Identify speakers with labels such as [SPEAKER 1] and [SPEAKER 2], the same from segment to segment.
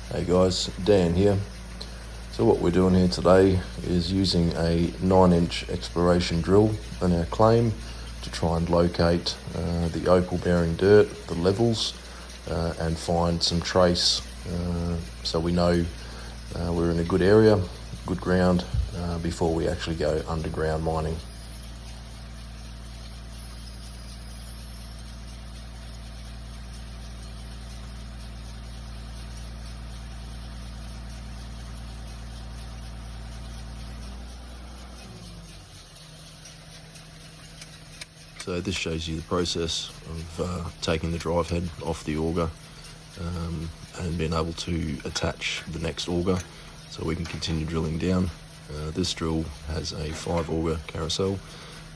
[SPEAKER 1] Hey guys, Dan here. So what we're doing here today is using a 9-inch exploration drill in our claim to try and locate the opal bearing dirt, the levels, and find some trace so we know we're in a good area, good ground, before we actually go underground mining. So this shows you the process of taking the drive head off the auger and being able to attach the next auger so we can continue drilling down. This drill has a 5 auger carousel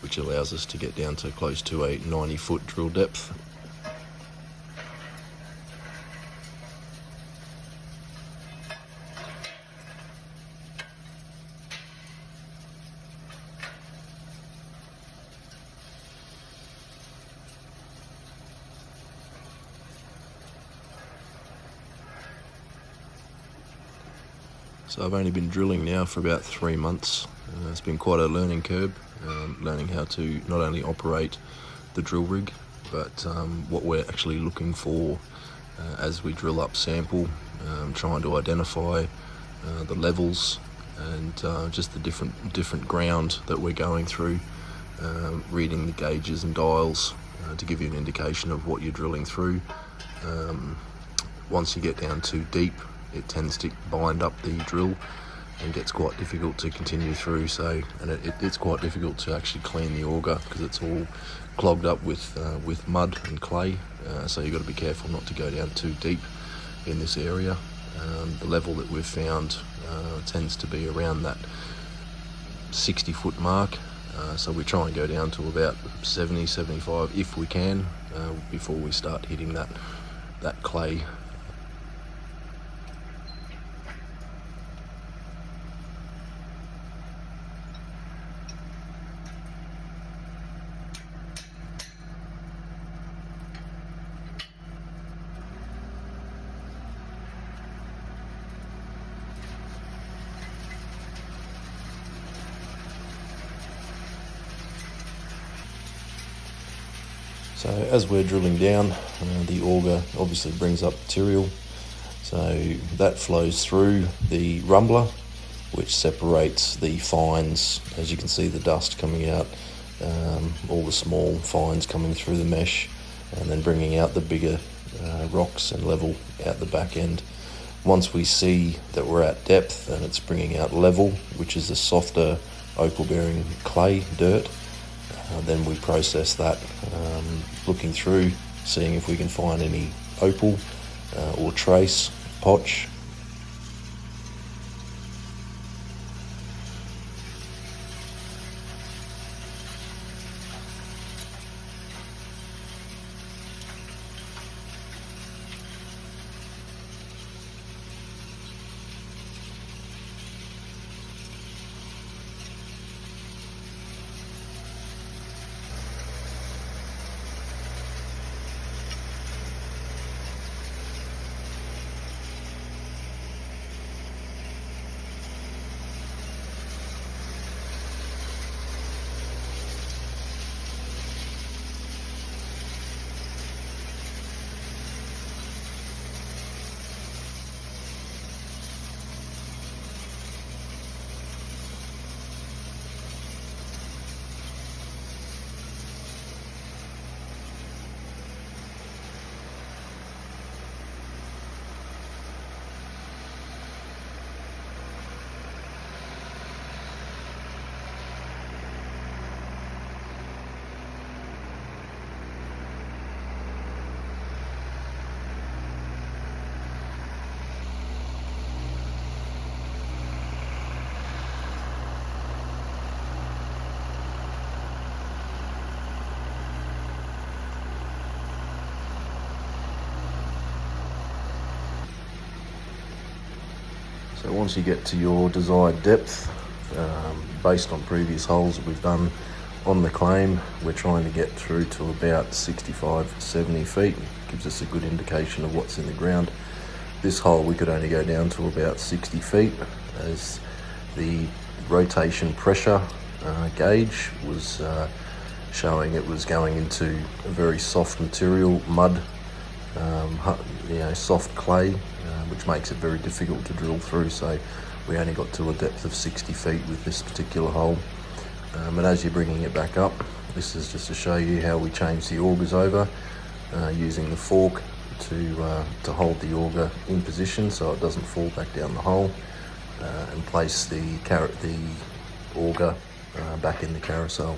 [SPEAKER 1] which allows us to get down to close to a 90-foot drill depth. So I've only been drilling now for about 3 months. It's been quite a learning curve, learning how to not only operate the drill rig, but what we're actually looking for as we drill up sample, trying to identify the levels and just the different ground that we're going through, reading the gauges and dials to give you an indication of what you're drilling through. Once you get down too deep, it tends to bind up the drill and gets quite difficult to continue through. So, and it's quite difficult to actually clean the auger because it's all clogged up with mud and clay. So you've got to be careful not to go down too deep in this area. The level that we've found tends to be around that 60-foot mark. So we try and go down to about 70, 75 if we can before we start hitting that clay. So as we're drilling down, the auger obviously brings up material. So that flows through the rumbler, which separates the fines. As you can see, the dust coming out, all the small fines coming through the mesh, and then bringing out the bigger rocks and level out the back end. Once we see that we're at depth and it's bringing out level, which is a softer opal bearing clay dirt, then we process that, looking through, seeing if we can find any opal or trace, potch. So once you get to your desired depth, based on previous holes that we've done on the claim, we're trying to get through to about 65, 70 feet. It gives us a good indication of what's in the ground. This hole we could only go down to about 60 feet as the rotation pressure gauge was showing it was going into a very soft material, mud, soft clay, which makes it very difficult to drill through. So we only got to a depth of 60 feet with this particular hole. And as you're bringing it back up, this is just to show you how we change the augers over using the fork to hold the auger in position so it doesn't fall back down the hole, and place the auger back in the carousel.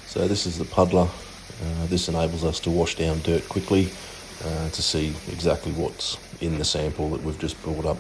[SPEAKER 1] So this is the puddler. This enables us to wash down dirt quickly to see exactly what's in the sample that we've just brought up.